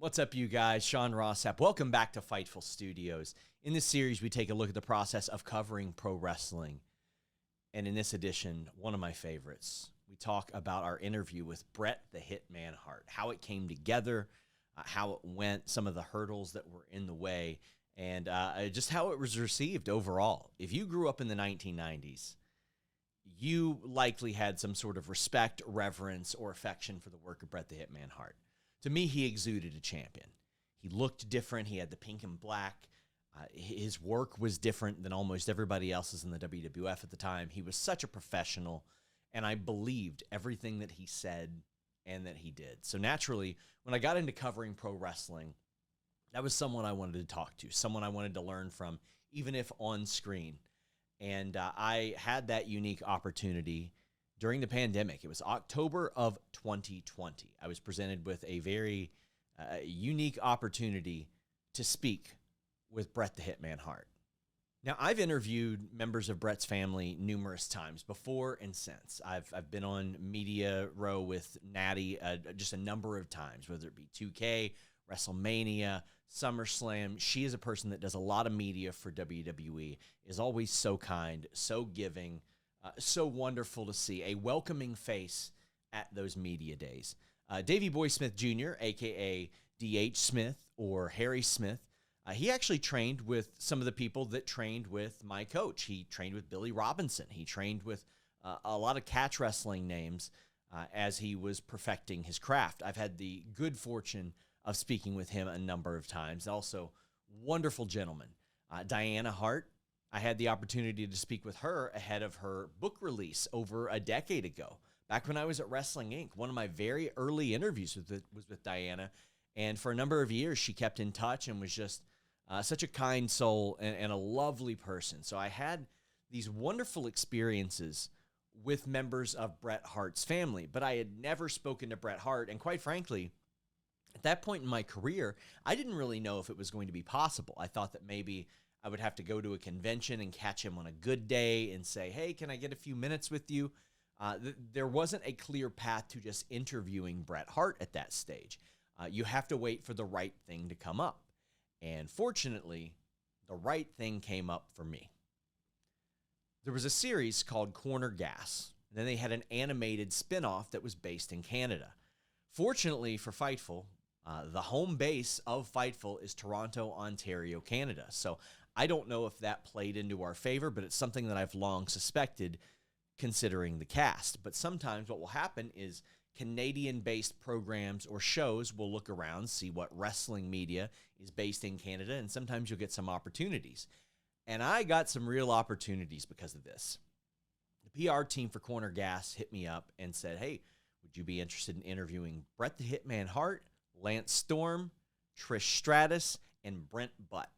What's up, you guys? Sean Sapp. Welcome back to Fightful Studios. In this series, we take a look at the process of covering pro wrestling. And in this edition, one of my favorites, we talk about our interview with Bret the Hitman Hart, how it came together, how it went, some of the hurdles that were in the way, and just how it was received overall. If you grew up in the 1990s, you likely had some sort of respect, reverence, or affection for the work of Bret the Hitman Hart. To me, he exuded a champion. He looked different. He had the pink and black. His work was different than almost everybody else's in the WWF at the time. He was such a professional, and I believed everything that he said and that he did. So naturally, when I got into covering pro wrestling, that was someone I wanted to talk to, someone I wanted to learn from, even if on screen. And I had that unique opportunity during the pandemic. It was October of 2020. I was presented with a very unique opportunity to speak with Bret the Hitman Hart. Now, I've interviewed members of Bret's family numerous times before and since. I've been on Media Row with Natty just a number of times, whether it be 2K, WrestleMania, SummerSlam. She is a person that does a lot of media for WWE, is always so kind, so giving, so wonderful to see, a welcoming face at those media days. Davey Boy Smith Jr., a.k.a. D.H. Smith or Harry Smith, he actually trained with some of the people that trained with my coach. He trained with Billy Robinson. He trained with a lot of catch wrestling names as he was perfecting his craft. I've had the good fortune of speaking with him a number of times. Also, wonderful gentleman. Diana Hart, I had the opportunity to speak with her ahead of her book release over a decade ago, back when I was at Wrestling Inc. One of my very early interviews was with Diana, and for a number of years, she kept in touch and was just such a kind soul and a lovely person. So I had these wonderful experiences with members of Bret Hart's family, but I had never spoken to Bret Hart, and quite frankly, at that point in my career, I didn't really know if it was going to be possible. I thought that maybe I would have to go to a convention and catch him on a good day and say, hey, can I get a few minutes with you? There wasn't a clear path to just interviewing Bret Hart at that stage. You have to wait for the right thing to come up. And fortunately, the right thing came up for me. There was a series called Corner Gas. Then they had an animated spinoff that was based in Canada. Fortunately for Fightful, the home base of Fightful is Toronto, Ontario, Canada. So I don't know if that played into our favor, but it's something that I've long suspected considering the cast. But sometimes what will happen is Canadian-based programs or shows will look around, see what wrestling media is based in Canada, and sometimes you'll get some opportunities. And I got some real opportunities because of this. The PR team for Corner Gas hit me up and said, hey, would you be interested in interviewing Bret the Hitman Hart, Lance Storm, Trish Stratus, and Brent Butt?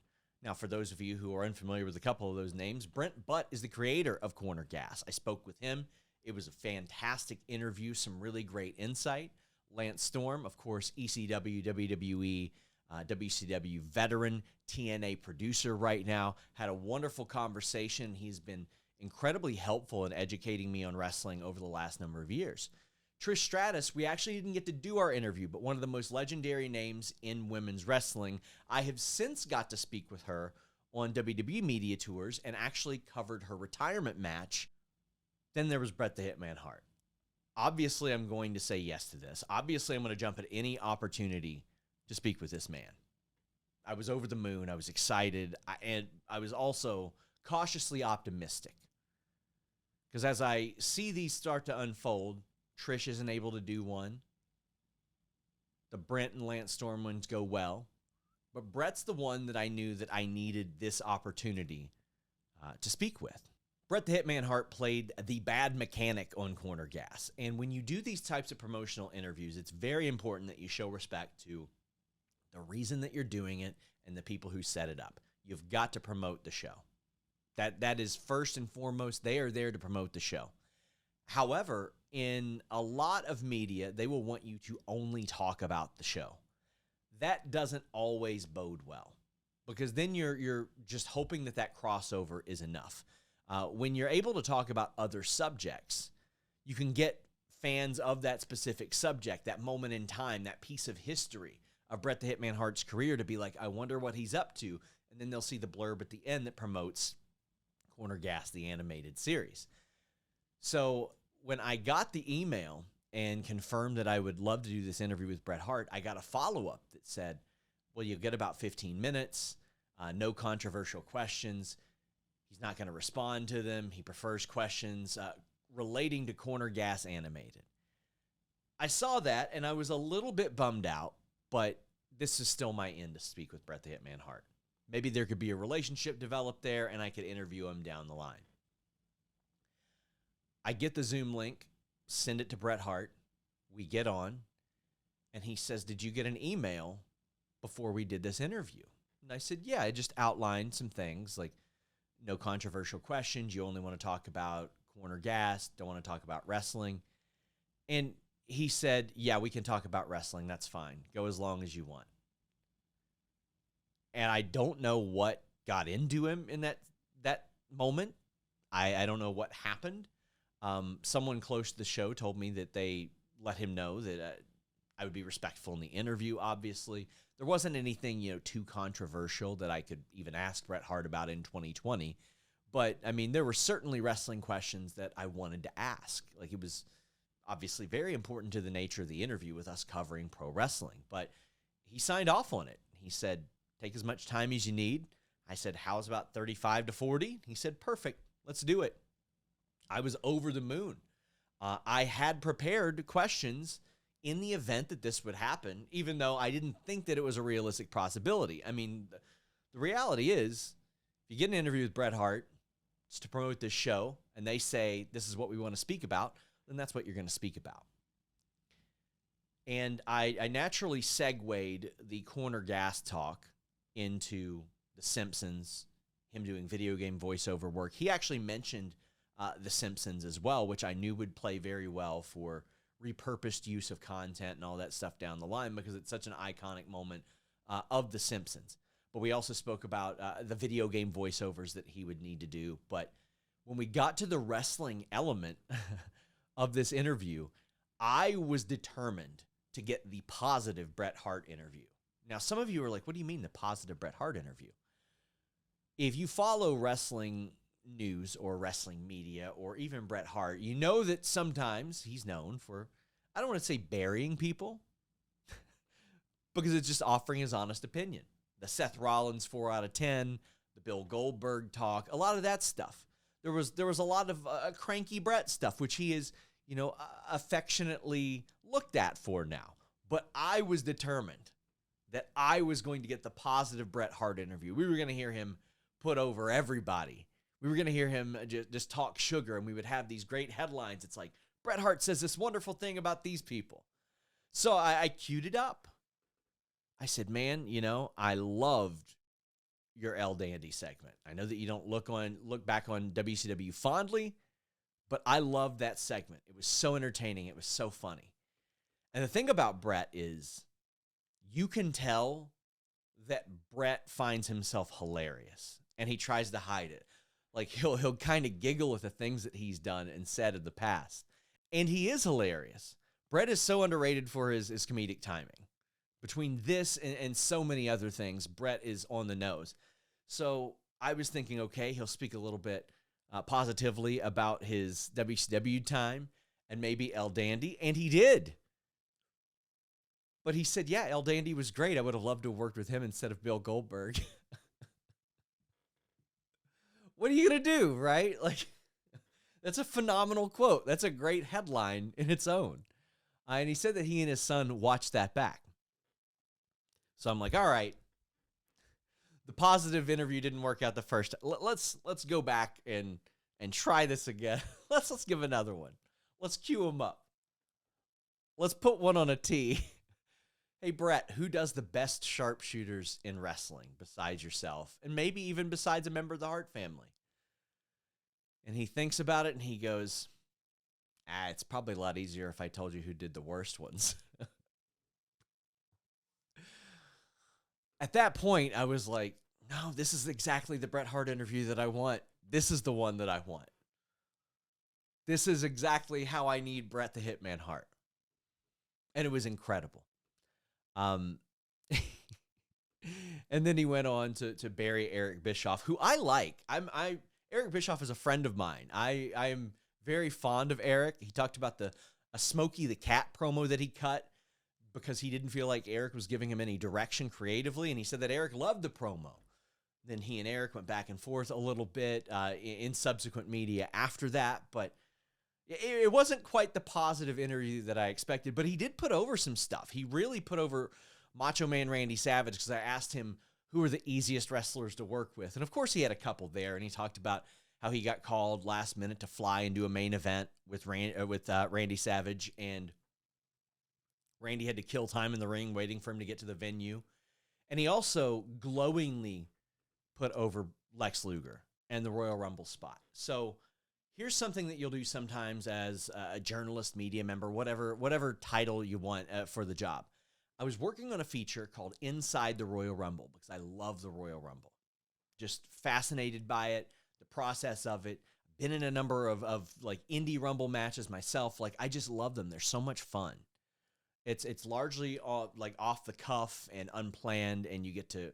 Now, for those of you who are unfamiliar with a couple of those names, Brent Butt is the creator of Corner Gas. I spoke with him. It was a fantastic interview, some really great insight. Lance Storm, of course, ECW, WWE, WCW veteran, TNA producer right now, had a wonderful conversation. He's been incredibly helpful in educating me on wrestling over the last number of years. Trish Stratus, we actually didn't get to do our interview, but one of the most legendary names in women's wrestling. I have since got to speak with her on WWE media tours and actually covered her retirement match. Then there was Bret the Hitman Hart. Obviously, I'm going to say yes to this. Obviously, I'm going to jump at any opportunity to speak with this man. I was over the moon. I was excited. And I was also cautiously optimistic. Because as I see these start to unfold, Trish isn't able to do one. The Brent and Lance Storm ones go well. But Bret's the one that I knew that I needed this opportunity to speak with. Bret the Hitman Hart played the bad mechanic on Corner Gas. And when you do these types of promotional interviews, it's very important that you show respect to the reason that you're doing it and the people who set it up. You've got to promote the show. That is first and foremost. They are there to promote the show. However, in a lot of media, they will want you to only talk about the show. That doesn't always bode well, because then you're just hoping that crossover is enough. When you're able to talk about other subjects, you can get fans of that specific subject, that moment in time, that piece of history, of Bret the Hitman Hart's career to be like, I wonder what he's up to. And then they'll see the blurb at the end that promotes Corner Gas, the animated series. So when I got the email and confirmed that I would love to do this interview with Bret Hart, I got a follow-up that said, well, you'll get about 15 minutes, no controversial questions. He's not going to respond to them. He prefers questions relating to Corner Gas animated. I saw that, and I was a little bit bummed out, but this is still my end to speak with Bret the Hitman Hart. Maybe there could be a relationship developed there, and I could interview him down the line. I get the Zoom link, send it to Bret Hart. We get on, and he says, did you get an email before we did this interview? And I said, yeah, I just outlined some things like no controversial questions. You only want to talk about Corner Gas, don't want to talk about wrestling. And he said, yeah, we can talk about wrestling. That's fine. Go as long as you want. And I don't know what got into him in that moment. I don't know what happened. Someone close to the show told me that they let him know that I would be respectful in the interview, obviously. There wasn't anything, too controversial that I could even ask Bret Hart about in 2020. But, I mean, there were certainly wrestling questions that I wanted to ask. Like, it was obviously very important to the nature of the interview with us covering pro wrestling. But he signed off on it. He said, take as much time as you need. I said, how's about 35 to 40? He said, perfect. Let's do it. I was over the moon. I had prepared questions in the event that this would happen, even though I didn't think that it was a realistic possibility. I mean, the reality is, if you get an interview with Bret Hart, it's to promote this show, and they say, this is what we want to speak about, then that's what you're going to speak about. And I naturally segued the Corner Gas talk into The Simpsons, him doing video game voiceover work. He actually mentioned The Simpsons as well, which I knew would play very well for repurposed use of content and all that stuff down the line because it's such an iconic moment of The Simpsons. But we also spoke about the video game voiceovers that he would need to do. But when we got to the wrestling element of this interview, I was determined to get the positive Bret Hart interview. Now, some of you are like, what do you mean the positive Bret Hart interview? If you follow wrestling news or wrestling media or even Bret Hart, you know that sometimes he's known for, I don't want to say burying people, because it's just offering his honest opinion. The Seth Rollins 4 out of 10, the Bill Goldberg talk, a lot of that stuff. There was a lot of cranky Bret stuff, which he is, affectionately looked at for now. But I was determined that I was going to get the positive Bret Hart interview. We were going to hear him put over everybody. We were going to hear him just talk sugar, and we would have these great headlines. It's like, Bret Hart says this wonderful thing about these people. So I queued it up. I said, man, I loved your El Dandy segment. I know that you don't look back on WCW fondly, but I loved that segment. It was so entertaining. It was so funny. And the thing about Bret is you can tell that Bret finds himself hilarious, and he tries to hide it. Like, he'll kind of giggle with the things that he's done and said in the past. And he is hilarious. Bret is so underrated for his comedic timing. Between this and so many other things, Bret is on the nose. So I was thinking, okay, he'll speak a little bit positively about his WCW time and maybe El Dandy, and he did. But he said, yeah, El Dandy was great. I would have loved to have worked with him instead of Bill Goldberg. What are you going to do, right? Like, that's a phenomenal quote. That's a great headline in its own. And he said that he and his son watched that back. So I'm like, all right, the positive interview didn't work out the first time. Let's go back and try this again. Let's give another one. Let's cue him up. Let's put one on a tee. Hey, Bret, who does the best sharpshooters in wrestling besides yourself? And maybe even besides a member of the Hart family? And he thinks about it and he goes, it's probably a lot easier if I told you who did the worst ones. At that point, I was like, no, this is exactly the Bret Hart interview that I want. This is the one that I want. This is exactly how I need Bret the Hitman Hart. And it was incredible. And then he went on to bury Eric Bischoff, who I like. Eric Bischoff is a friend of mine. I am very fond of Eric. He talked about a Smokey the Cat promo that he cut because he didn't feel like Eric was giving him any direction creatively, and he said that Eric loved the promo. Then he and Eric went back and forth a little bit in subsequent media after that, but it wasn't quite the positive interview that I expected, but he did put over some stuff. He really put over Macho Man Randy Savage because I asked him who are the easiest wrestlers to work with, and of course he had a couple there, and he talked about how he got called last minute to fly and do a main event with Randy Savage, and Randy had to kill time in the ring waiting for him to get to the venue. And he also glowingly put over Lex Luger and the Royal Rumble spot. So here's something that you'll do sometimes as a journalist, media member, whatever title you want for the job. I was working on a feature called Inside the Royal Rumble because I love the Royal Rumble. Just fascinated by it, the process of it. Been in a number of like indie Rumble matches myself. Like, I just love them. They're so much fun. It's largely like off the cuff and unplanned, and you get to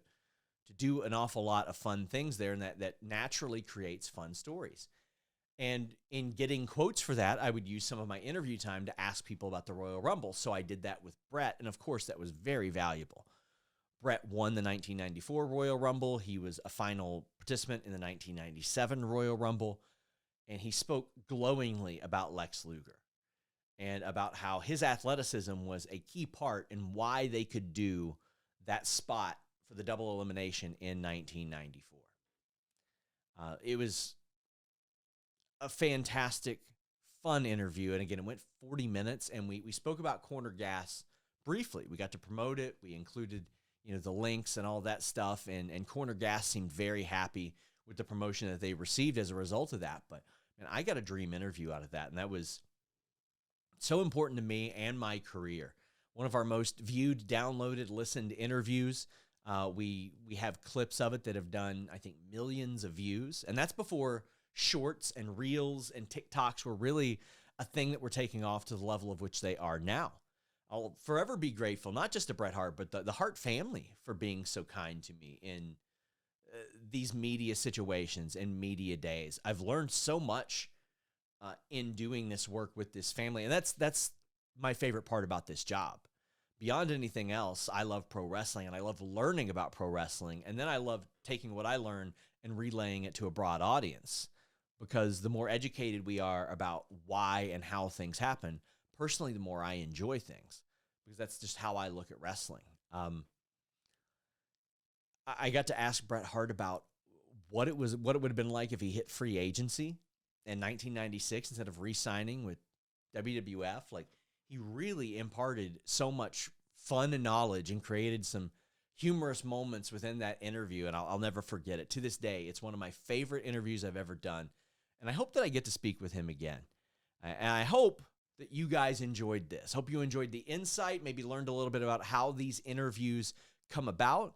do an awful lot of fun things there, and that naturally creates fun stories. And in getting quotes for that, I would use some of my interview time to ask people about the Royal Rumble. So I did that with Bret, and of course that was very valuable. Bret won the 1994 Royal Rumble. He was a final participant in the 1997 Royal Rumble, and he spoke glowingly about Lex Luger and about how his athleticism was a key part in why they could do that spot for the double elimination in 1994. It was a fantastic, fun interview. And again, it went 40 minutes, and we spoke about Corner Gas briefly. We got to promote it. We included, the links and all that stuff. And Corner Gas seemed very happy with the promotion that they received as a result of that. But man, I got a dream interview out of that. And that was so important to me and my career. One of our most viewed, downloaded, listened interviews. We have clips of it that have done, I think, millions of views. And that's before shorts and reels and TikToks were really a thing that were taking off to the level of which they are now. I'll forever be grateful, not just to Bret Hart, but the Hart family for being so kind to me in these media situations and media days. I've learned so much in doing this work with this family. And that's my favorite part about this job. Beyond anything else, I love pro wrestling, and I love learning about pro wrestling. And then I love taking what I learn and relaying it to a broad audience, because the more educated we are about why and how things happen, personally, the more I enjoy things, because that's just how I look at wrestling. I got to ask Bret Hart about what it would have been like if he hit free agency in 1996 instead of re-signing with WWF. Like, he really imparted so much fun and knowledge and created some humorous moments within that interview, and I'll never forget it. To this day, it's one of my favorite interviews I've ever done, and I hope that I get to speak with him again. And I hope that you guys enjoyed this. Hope you enjoyed the insight, maybe learned a little bit about how these interviews come about.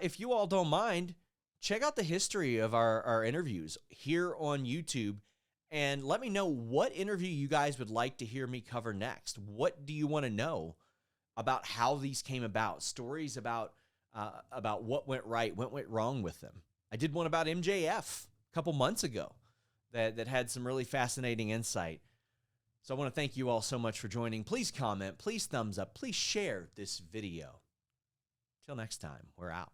If you all don't mind, check out the history of our interviews here on YouTube, and let me know what interview you guys would like to hear me cover next. What do you want to know about how these came about? Stories about what went right, what went wrong with them. I did one about MJF a couple months ago that had some really fascinating insight. So I want to thank you all so much for joining. Please comment, please thumbs up, please share this video. Till next time, we're out.